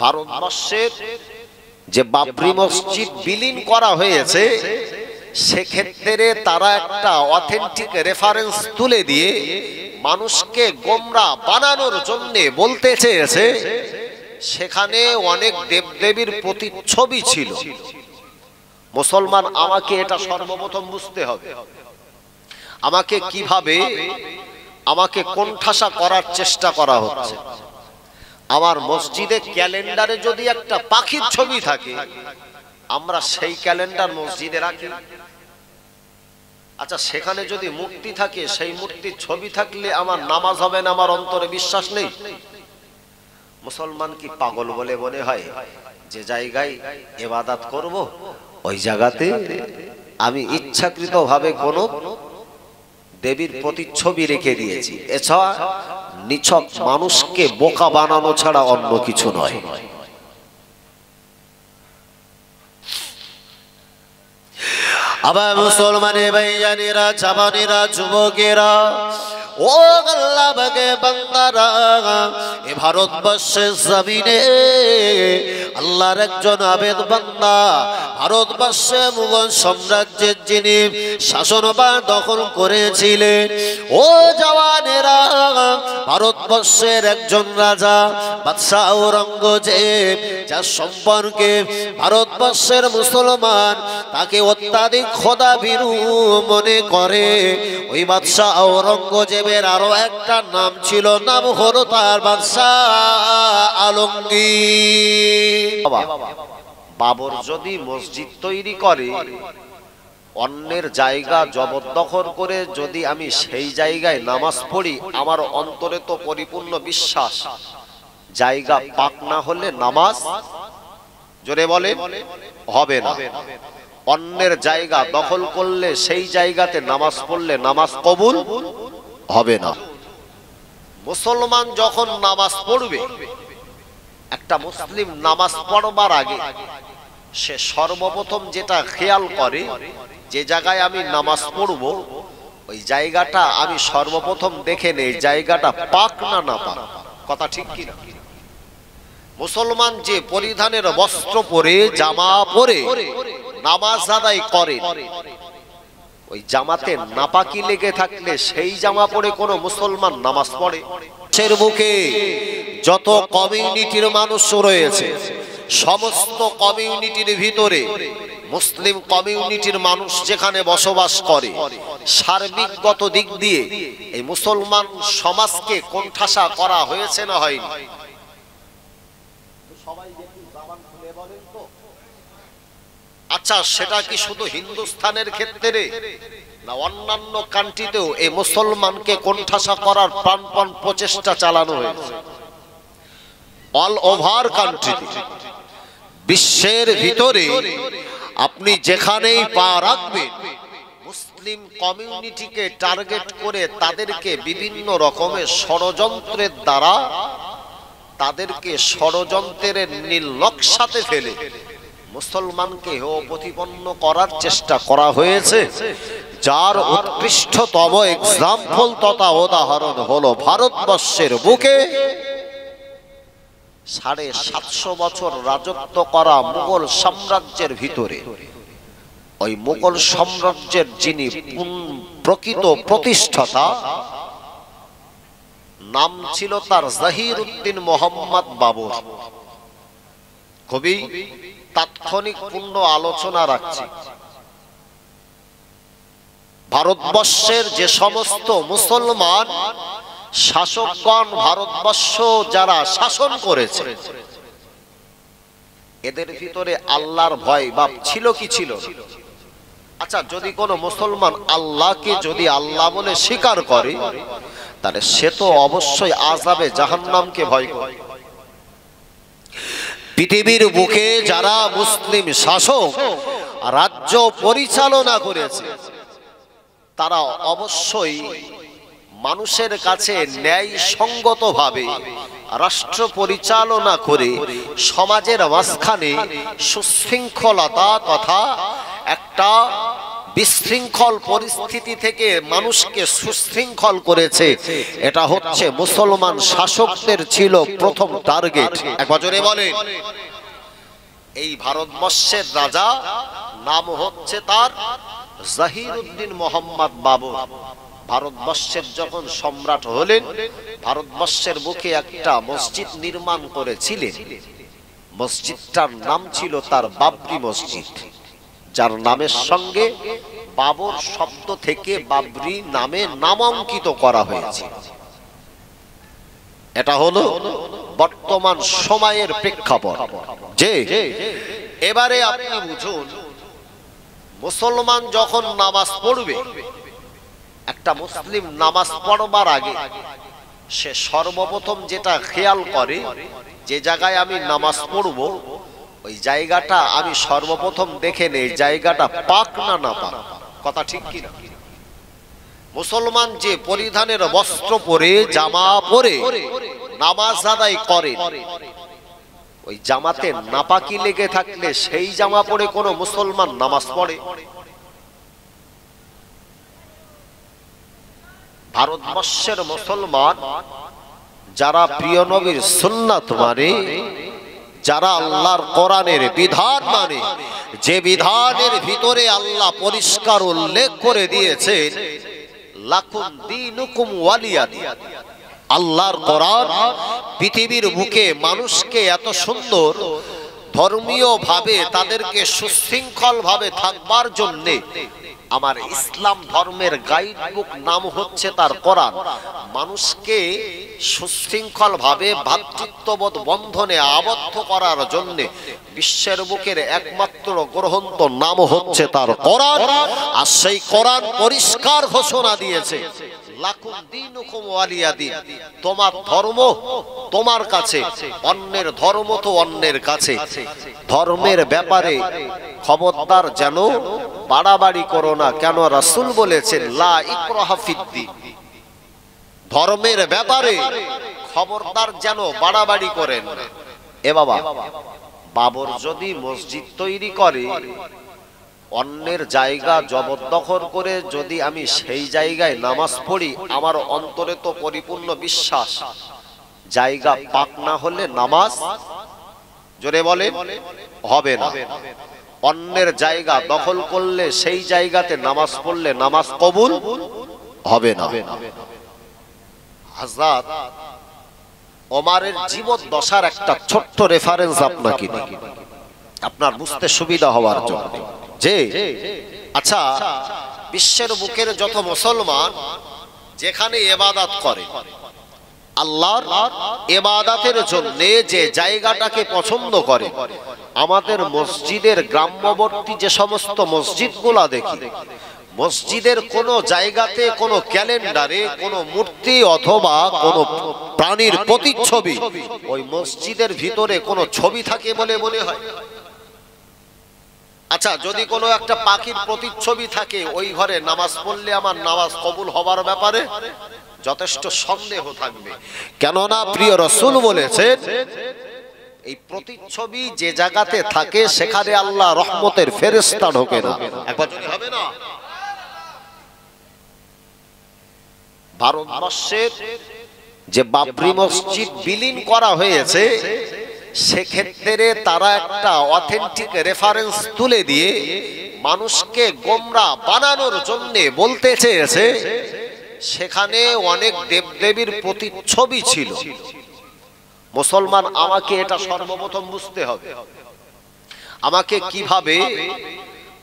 ভারতবর্ষের যে বাবরি মসজিদ বিলীন করা হয়েছে, সেক্ষেত্রে তারা একটা অথেন্টিক রেফারেন্স তুলে দিয়ে মানুষকে গোমরা বানানোর জন্য বলতে চেয়েছে সেখানে অনেক দেবদেবীর প্রতিচ্ছবি ছিল। মুসলমান, আমাকে এটা সর্বপ্রথম বুঝতে হবে। আমাকে কিভাবে আমাকে কোণঠাসা করার চেষ্টা করা হচ্ছে। আমার মসজিদে ক্যালেন্ডারে যদি একটা পাখির ছবি থাকে, আমরা সেই ক্যালেন্ডার মসজিদে রাখি। আচ্ছা, সেখানে যদি মূর্তি থাকে, সেই মূর্তির ছবি থাকলে আমার নামাজ হবে না, আমার অন্তরে বিশ্বাস নেই। মুসলমান কি পাগল বলে মনে হয়? যে জায়গায় ইবাদত করব ওই জায়গাতে আমি ইচ্ছাকৃতভাবে কোনো দেবীর প্রতিচ্ছবি রেখে দিয়েছি। এছাড়া নিছক মানুষকে বোকা বানানো ছাড়া অন্য কিছু নয়। আবার মুসলমানের ভাইজানেরা, জাবানেরা, যুবকেরা, ও আল্লাহ পাকের বান্দারা, এ ভারতবর্ষের জমিনে আল্লাহর একজন আবেদ বান্দা, ভারতবর্ষে মুঘল সাম্রাজ্যের যিনি শাসনভার দখল করেছিলেন, ও জওয়ানেরা, ভারতবর্ষের একজন রাজা বাদশাহ ঔরঙ্গজেব, যার সম্পর্কে ভারতবর্ষের মুসলমান তাকে অত্যাধিক খোদা ভীরু মনে করে, ওই বাদশাহ ঔরঙ্গজেবের আরো একটা নাম ছিল, নাম হলো তার বাদশাহ আলমগীর। বাবর যদি মসজিদ তৈরি করে, অন্যের জায়গা জবরদখল করে যদি আমি সেই জায়গায় নামাজ পড়ি, আমার অন্তরে তো পরিপূর্ণ বিশ্বাস জায়গা পাক না হলে নামাজ, জোরে বলে, হবে না। অন্যের জায়গা দখল করলে সেই জায়গাতে নামাজ পড়লে নামাজ কবুল হবে না। মুসলমান যখন নামাজ পড়বে, একটা মুসলিম নামাজ পড়বার আগে সে সর্বপ্রথম যেটা খেয়াল করে, যে জায়গায় আমি নামাজ পড়ব ওই জায়গাটা আমি সর্বপ্রথম দেখে নেই জায়গাটা পাক না না পাক। কথা ঠিক কি না? মুসলমান যে পরিধানের বস্ত্র পরে, জামা পরে নামাজ আদায় করে, ওই জামাতে নাপাকি লেগে থাকলে সেই জামা পরে কোন মুসলমান নামাজ পড়ে? এর বুকে যত কমিউনিটির মানুষ রয়েছে, সমস্ত কমিউনিটির ভিতরে মুসলিম কমিউনিটির মানুষ যেখানে বসবাস করে, সার্বিকগত দিক দিয়ে এই মুসলমান সমাজকে কোণঠাসা করা হয়েছে না হয়নি? আচ্ছা, সেটা কি শুধু হিন্দুস্তানের ক্ষেত্রে না অন্যান্য কান্ট্রিতেও এই মুসলমানকে কোণঠাসা করার প্রাণপণ প্রচেষ্টা চালানো হয়েছে? অল ওভার কান্ট্রিতে, বিশ্বের ভিতরে আপনি যেখানেই পা রাখবেন, মুসলিম কমিউনিটিকে টার্গেট করে তাদেরকে বিভিন্ন রকমের ষড়যন্ত্রের দ্বারা তাদেরকে ষড়যন্ত্রের নীল নকশাতে ফেলে মুসলমানকে প্রতিপন্ন করার চেষ্টা করা হয়েছে। যার উৎকৃষ্টতম এক্সাম্পল তথা উদাহরণ হলো ভারতবর্ষের বুকে 750 বছর রাজত্ব করা মুঘল সাম্রাজ্যের ভিতরে ওই মুঘল সাম্রাজ্যের যিনি প্রকৃত প্রতিষ্ঠাতা, নাম ছিল তার জহিরউদ্দিন মোহাম্মদ বাবর। খুবই তাৎক্ষণিক পূর্ণ আলোচনা রাখছি। ভারতবর্ষের যে সমস্ত মুসলমান শাসকগণ ভারতবর্ষ যারা শাসন করেছে, এদের ভিতরে আল্লাহর ভয় ভাব ছিল কি ছিল? আচ্ছা, যদি কোনো মুসলমান আল্লাহকে যদি আল্লাহ বলে স্বীকার করে, তাহলে সে তো অবশ্যই আযাবে জাহান্নামকে ভয় করে। পৃথিবীর বুকে যারা মুসলিম শাসক রাজ্য পরিচালনা করেছে, তারা অবশ্যই মানুষের কাছে ন্যায় সঙ্গতভাবে রাষ্ট্র পরিচালনা করে সমাজের মাঝখানে সুশৃঙ্খলতা তথা একটা বিশৃঙ্খল পরিস্থিতি থেকে মানুষকে সুশৃঙ্খল করেছে। এটা হচ্ছে মুসলমান শাসকদের ছিল প্রথম টার্গেট। একবার জোরে বলেন। এই ভারতবর্ষের রাজা নাম হচ্ছে তার জহিরুদ্দিন মোহাম্মদ বাবর। ভারতবর্ষের যখন সম্রাট হলেন, ভারতবর্ষের বুকে একটা মসজিদ নির্মাণ করেছিলেন। মসজিদটার নাম ছিল তার বাবরি মসজিদ, যার নামের সঙ্গে বাবর শব্দ থেকে বাবরি নামে নামাঙ্কিত করা হয়েছে। এটা হলো বর্তমান সময়ের প্রেক্ষাপট। যে এবারে আপনি বুঝুন, মুসলমান যখন নামাজ পড়বে, একটা মুসলিম নামাজ পড়বার আগে সে সর্বপ্রথম যেটা খেয়াল করে, যে জায়গায় আমি নামাজ পড়ব ওই জায়গাটা আমি সর্বপ্রথম দেখে নেই জায়গাটা পাক না না পাক। কথা ঠিক কি না? মুসলমান যে পরিধানের বস্ত্র পরে, জামা পরে নামাজ আদায় করে, ওই জামাতে নাপাকি লেগে থাকলে সেই জামা পরে কোনো মুসলমান নামাজ পড়ে? ভারতবর্ষের মুসলমান যারা প্রিয় নবীর সুন্নাত মানে, যারা আল্লাহর কোরআনের বিধান মানে, যে বিধানের ভিতরে আল্লাহ পরিষ্কার উল্লেখ করে দিয়েছেন লাকুম দীনুকুম ওয়ালিয়া দিন। আল্লাহর কোরআন পৃথিবীর বুকে মানুষকে এত সুন্দর ধর্মীয় ভাবে তাদেরকে সুশৃঙ্খল ভাবে থাকবার জন্য আমার ইসলাম ধর্মের গাইড বুক নাম হচ্ছে তার কোরআন। মানুষকে সুশৃঙ্খল ভাবে ভ্রাতৃত্ববোধ বন্ধনে আবদ্ধ করার জন্য বিশ্বের বুকের একমাত্র গ্রন্থ নাম হচ্ছে তার কোরআন। আর সেই কোরআন পরিষ্কার ঘোষণা দিয়েছে লাকুম দীনুকুম ওয়ালিয়া দিন। তোমার ধর্ম তোমার কাছে, অন্যের ধর্ম তো অন্যের কাছে। ধর্মের ব্যাপারে খবরদার যেন বাড়াবাড়ি করো না। কেন? রাসূল বলেছেন লা ইকরাহা ফিদ্দীন। ধর্মের ব্যাপারে খবরদার যেন বাড়াবাড়ি করেন না। এ বাবা, বাবর যদি মসজিদ তৈরি করে, অন্যের জায়গা জবরদখল করে যদি আমি সেই জায়গায় নামাজ পড়ি, আমার অন্তরে তো পরিপূর্ণ বিশ্বাস জায়গা পাক না হলে নামাজ, জোরে বলে, হবে না। অন্যের জায়গা দখল করলে সেই জায়গাতে নামাজ পড়লে নামাজ কবুল হবে না। হযরত ওমরের জীবদ্দশার একটা ছোট্ট রেফারেন্স আপনাকে আপনার বুঝতে সুবিধা হওয়ার জন্য। যে আচ্ছা, বিশ্বের বুকের যত মুসলমান যেখানে ইবাদত করে, আল্লাহর ইবাদতের জন্য যে জায়গাটাকে পছন্দ করে, আমাদের মসজিদের গ্রাম্যবর্তী যে সমস্ত মসজিদগুলা দেখি, মসজিদের কোন জায়গাতে কোন ক্যালেন্ডারে কোন মূর্তি অথবা কোন প্রাণীর প্রতিচ্ছবি, ওই মসজিদের ভিতরে কোন ছবি থাকে বলে মনে হয়? আচ্ছা, যদি কোনো একটা পাখির প্রতিচ্ছবি থাকে, ওই ঘরে নামাজ পড়লে আমার নামাজ কবুল হবার ব্যাপারে যথেষ্ট সন্দেহ থাকবে। কেননা প্রিয় রাসূল বলেছেন এই প্রতিচ্ছবি যে জায়গাতে থাকে সেখানে আল্লাহ রহমতের ফেরেশতা ঢোকে না। একবার যদি হবে না। ভারতবর্ষের যে বাবরি মসজিদ বিলীন করা হয়েছে, সেক্ষেত্রে তারা একটা অথেন্টিক রেফারেন্স তুলে দিয়ে মানুষকে গোমরা বানানোর জন্য বলতে চেয়েছে সেখানে অনেক দেবদেবীর প্রতিচ্ছবি ছিল। মুসলমান, আমাকে এটা সর্বপ্রথম বুঝতে হবে। আমাকে কিভাবে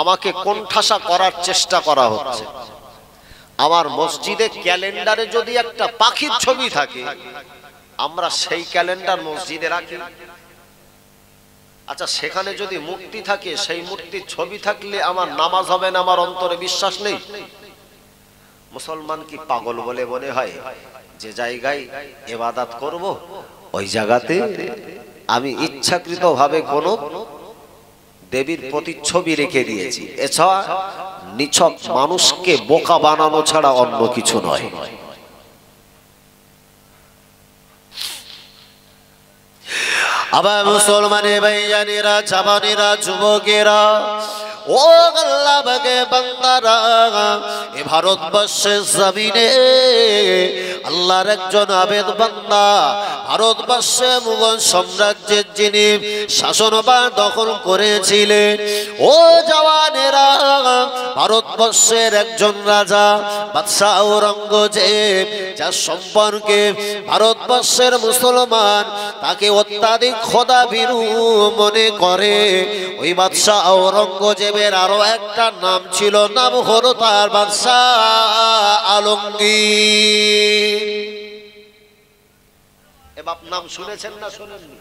আমাকে কোণঠাসা করার চেষ্টা করা হচ্ছে। আমার মসজিদে ক্যালেন্ডারে যদি একটা পাখির ছবি থাকে, আমরা সেই ক্যালেন্ডার মসজিদে রাখি। আচ্ছা, সেখানে যদি মূর্তি থাকে, সেই মূর্তির ছবি থাকলে আমার নামাজ হবে না, আমার অন্তরে বিশ্বাস নেই। মুসলমান কি পাগল বলে মনে হয়? যে জায়গায় ইবাদত করব ওই জায়গাতে আমি ইচ্ছাকৃতভাবে কোনো দেবীর প্রতিচ্ছবি রেখে দিয়েছি। এছাড়া নিছক মানুষকে বোকা বানানো ছাড়া অন্য কিছু নয়। আবার মুসলমানের ভাইজানেরা, জাবানেরা, যুবকেরা, ও আল্লাহ পাকের বান্দারা, এ ভারতবর্ষের জমিনে আল্লাহর একজন আবেদ বান্দা, ভারতবর্ষে মুঘল সাম্রাজ্যের যিনি শাসনভার দখল করেছিলেন, ও জওয়ানেরা, ভারতবর্ষের একজন রাজা বাদশাহ ঔরঙ্গজেব, যার সম্পর্কে ভারতবর্ষের মুসলমান তাকে অত্যাধিক খোদা ভীরু মনে করে। ওই বাদশাহ ঔরঙ্গজেবের আরো একটা নাম ছিল, নাম হলো তার বাদশাহ আলমগীর। এবার নাম শুনেছেন না শুনেননি?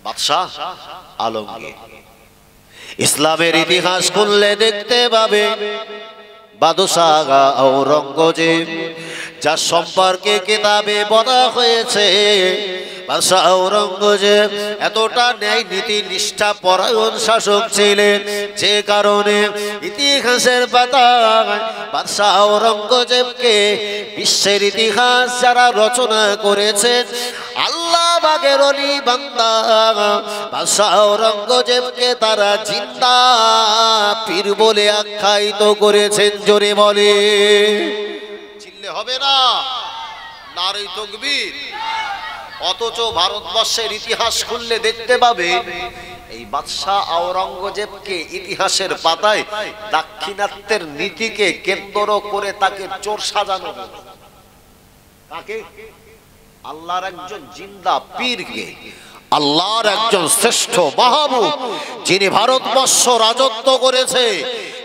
বাদশাহ আলমগীর। ইসলামের ইতিহাস খুললে দেখতে পাবে বাদশাহ ঔরঙ্গজেব, যার সম্পর্কে কিতাবে বলা হয়েছে বাদশাহ ঔরঙ্গজেব এতটা ন্যায় নীতি নিষ্ঠা পরায়ণ শাসক ছিলেন, যে কারণে ইতিহাসের পাতায় বাদশাহ ঔরঙ্গজেবকে বিশ্বের ইতিহাস যারা রচনা করেছেন, আল্লাহ পাকের ওলি বান্দা বাদশাহ ঔরঙ্গজেবকে তারা জিন্দা পীর বলে আখ্যায়িত করেছেন। জোরে বলে চিল্লে হবে না, নারে তাকবীর। অথচ ভারতবর্ষের ইতিহাস খুললে দেখতে পাবে এই বাদশাহ ঔরঙ্গজেবকে ইতিহাসের পাতায় দাক্ষিণাত্যের নীতিকে কেন্দ্র করে তাকে চোর সাজানো হলো। তাকে আল্লাহর একজন জিন্দা পীরকে, আল্লাহর একজন শ্রেষ্ঠ মাহবুব, যিনি ভারতবর্ষ রাজত্ব করেছে,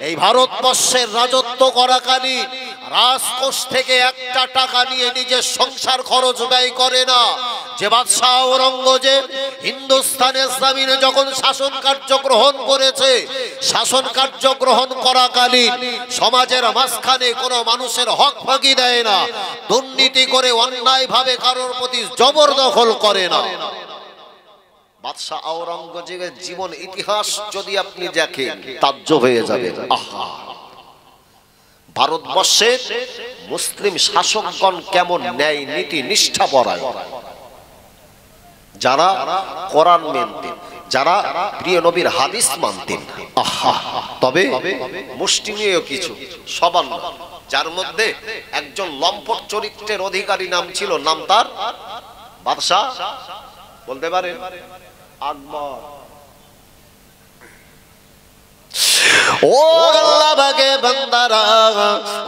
এই ভারতবর্ষের রাজত্ব করাকালীন রাজকোষ থেকে একটা টাকা নিয়ে নিজের সংসার খরচ ব্যয় করে না, যে বাদশাহ ঔরঙ্গজেব হিন্দুস্তানের জমিনে যখন শাসন কার্য গ্রহণ করেছে, শাসন কার্য গ্রহণ করাকালীন সমাজের মাঝখানে কোনো মানুষের হক ফাঁকি দেয় না, দুর্নীতি করে অন্যায় ভাবে কারোর প্রতি জবরদখল করে না। বাদশাহ ঔরঙ্গজেবের জীবন ইতিহাস যদি আপনি দেখেন তাজ্জব হয়ে যাবে। আহা, ভারতবর্ষের মুসলিম শাসকগণ কেমন ন্যায় নীতি নিষ্ঠা পরায়ণ, যারা কোরআন মানতেন, যারা প্রিয় নবীর হাদিস মানতেন। আহা, তবে মুষ্টিমেয় কিছু সবার, যার মধ্যে একজন লম্পট চরিত্রের অধিকারী নাম ছিল, নাম তার বাদশাহ, বলতে পারেন আকবর। ও আল্লাহ পাকের বান্দারা,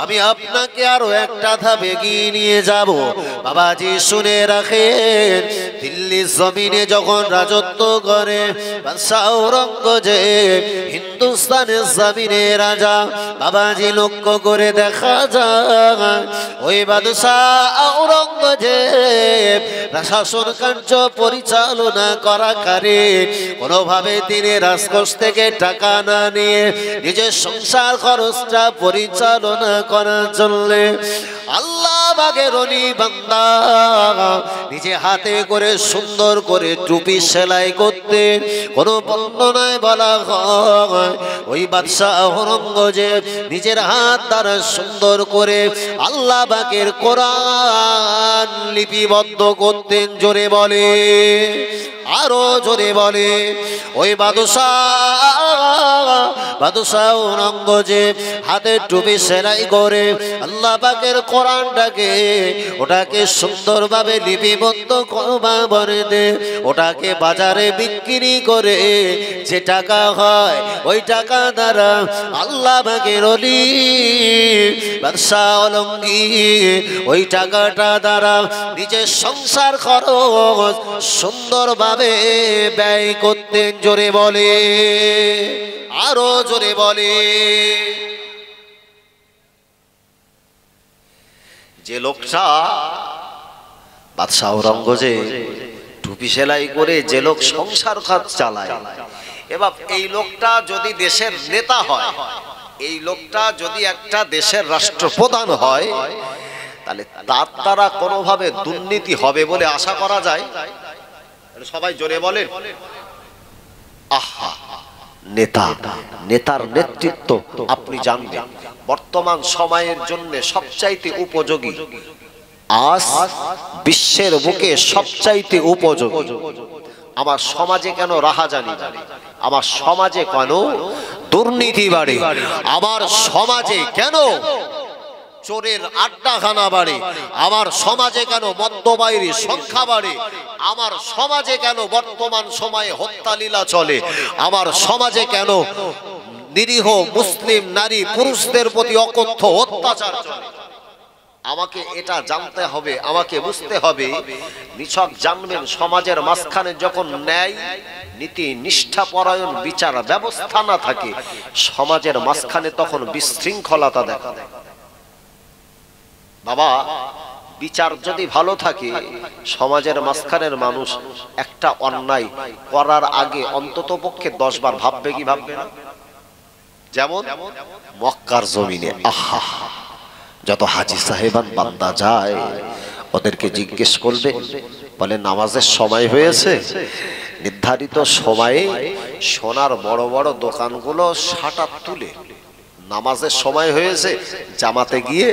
আমি আপনাকে আরো একটা ধাপ এগিয়ে নিয়ে যাব। বাবাজি শুনে রাখেন, দিল্লির জমিনে যখন রাজত্ব করে বাদশাহ ঔরঙ্গজেব, হিন্দুস্তানের জমিনে রাজা, বাবাজি লক্ষ্য করে দেখা যায় ওই বাদশাহ ঔরঙ্গজেব শাসন কার্য পরিচালনা করাকারে কোনোভাবে তিনি রাজকোষ থেকে টাকা না নিয়ে নিজের সংসার খরচটা পরিচালনা করার জন্য আল্লাহ পাকের ওলি বান্দা নিজে হাতে করে সুন্দর করে টুপি সেলাই করতেন। কোন বর্ণনায় বলা হয় ওই বাদশাহ ঔরঙ্গজেব নিজের হাত দ্বারা সুন্দর করে আল্লাহ পাকের কোরআন লিপিবদ্ধ করতেন। জোরে বলে, আরো জোরে বলে। ওই বাদশাহ ঔরঙ্গজেব হাতে টুপি সেলাই করে আল্লাহ পাকের কোরআনটাকে ওটাকে সুন্দরভাবে লিপিবদ্ধ করে দে, ওটাকে বাজারে বিক্রি করে যে টাকা হয় ওই টাকা দ্বারা আল্লাহ পাকের ওলি বাদশাহ আলমগীর ওই টাকাটা দ্বারা নিজের সংসার খরচ সুন্দরভাবে ব্যয় করতেন। জোরে বলে, আরো জোরে বলে। যে লোকটা বাদশাহ ঔরঙ্গজেব টুপি সেলাই করে যে লোক সংসার কাজ চালায়, এবার এই লোকটা যদি দেশের নেতা হয়, এই লোকটা যদি একটা দেশের রাষ্ট্রপ্রধান হয়, তাহলে তার দ্বারা কোনোভাবে দুর্নীতি হবে বলে আশা করা যায়? সবাই জোরে বলেন। আহা, নেতা, নেতার নেতৃত্ব আপনি জানবেন বর্তমান সময়ের জন্য সবচাইতে উপযোগী, আজ বিশ্বের বুকে সবচাইতে উপযোগী আমার সমাজে কেন রাহাজানি বাড়ে, আমার সমাজে কেন দুর্নীতি বাড়ে, আমার সমাজে কেন চোরের আড্ডাখানা বাড়ে, আমার সমাজে কেন মদ্যপায়ীর সংখ্যা বাড়ে, আমার সমাজে কেন বর্তমান সময়ে হত্যালীলা চলে, আমার সমাজে কেন নিরীহ মুসলিম নারী পুরুষদের প্রতি অকথ্য অত্যাচার চলে। আমাকে এটা জানতে হবে, আমাকে বুঝতে হবে। নিছক জানবেন সমাজের মাঝখানে যখন ন্যায় নীতি নিষ্ঠা পরায়ণ বিচার ব্যবস্থা না থাকে, সমাজের মাঝখানে তখন বিশৃঙ্খলতা দেখা দেয়। বাবা, বিচার যদি ভালো থাকে, সমাজের মাঝখানের মানুষ একটা অন্যায় করার আগে অন্তত পক্ষে 10 বার ভাববে কি ভাববে না? যেমন মক্কার জমিনে আহা যত হাজি সাহেবান বান্দা যায়, ওদেরকে জিজ্ঞেস করবে, বলে নামাজের সময় হয়েছে। নির্ধারিত সময়ে সোনার বড় বড় দোকানগুলো শাটার তুলে নামাজের সময় হয়েছে, জামাতে গিয়ে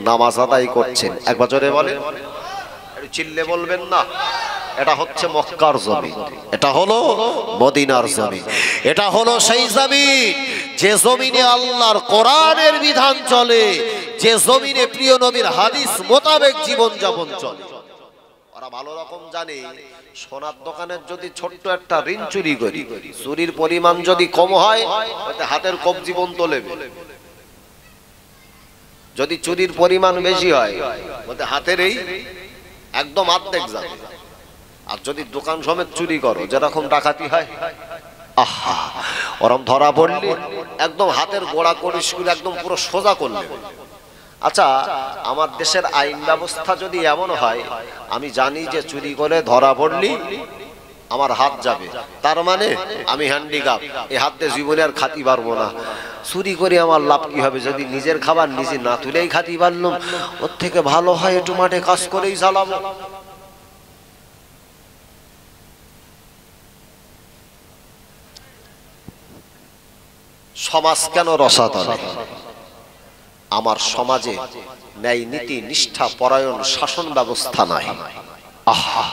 নামাজ আদায় করছেন। একবার জোরে বলেন, চিল্লে বলবেন না। এটা হচ্ছে মক্কার জমিন, এটা হলো মদিনার জমিন, এটা হলো সেই জমিন যে জমিনে আল্লাহর কোরআনের বিধান চলে, যে জমিনে প্রিয় নবীর হাদিস মোতাবেক জীবন যাপন চলে। ওরা ভালো রকম জানে সোনার দোকানের যদি ছোট্ট একটা ঋণ চুরি করি, চুরির পরিমাণ যদি কম হয়, হাতের কবজি বন্ধ লেবে। যদি চুরির পরিমাণ বেশি হয়, হাতের এই একদম অর্ধেক যাবে। আর যদি দোকান সমেত চুরি করো, যেরকম ডাকাতি হয়, আহা ওরম ধরা পড়লে একদম হাতের গোড়া করিস করে একদম পুরো সোজা করলে। আচ্ছা, আমার দেশের আইন ব্যবস্থা যদি এমন হয়, আমি জানি যে চুরি করে ধরা পড়লি আমার হাত যাবে, তার মানে আমি হ্যান্ডিক্যাপ, এই হাত দিয়ে জীবনে আর খাতি পারবো না। চুরি করে আমার লাভ কি হবে? যদি নিজের খাবার নিজে না তুলেই খাতি পারলাম, ওর থেকে ভালো হয় একটু মাঠে কাজ করেই চালাবো। সমাজ কেন রসাতলে? আমার সমাজে ন্যায় নীতি নিষ্ঠা পরায়ণ শাসন ব্যবস্থা নাই। আহা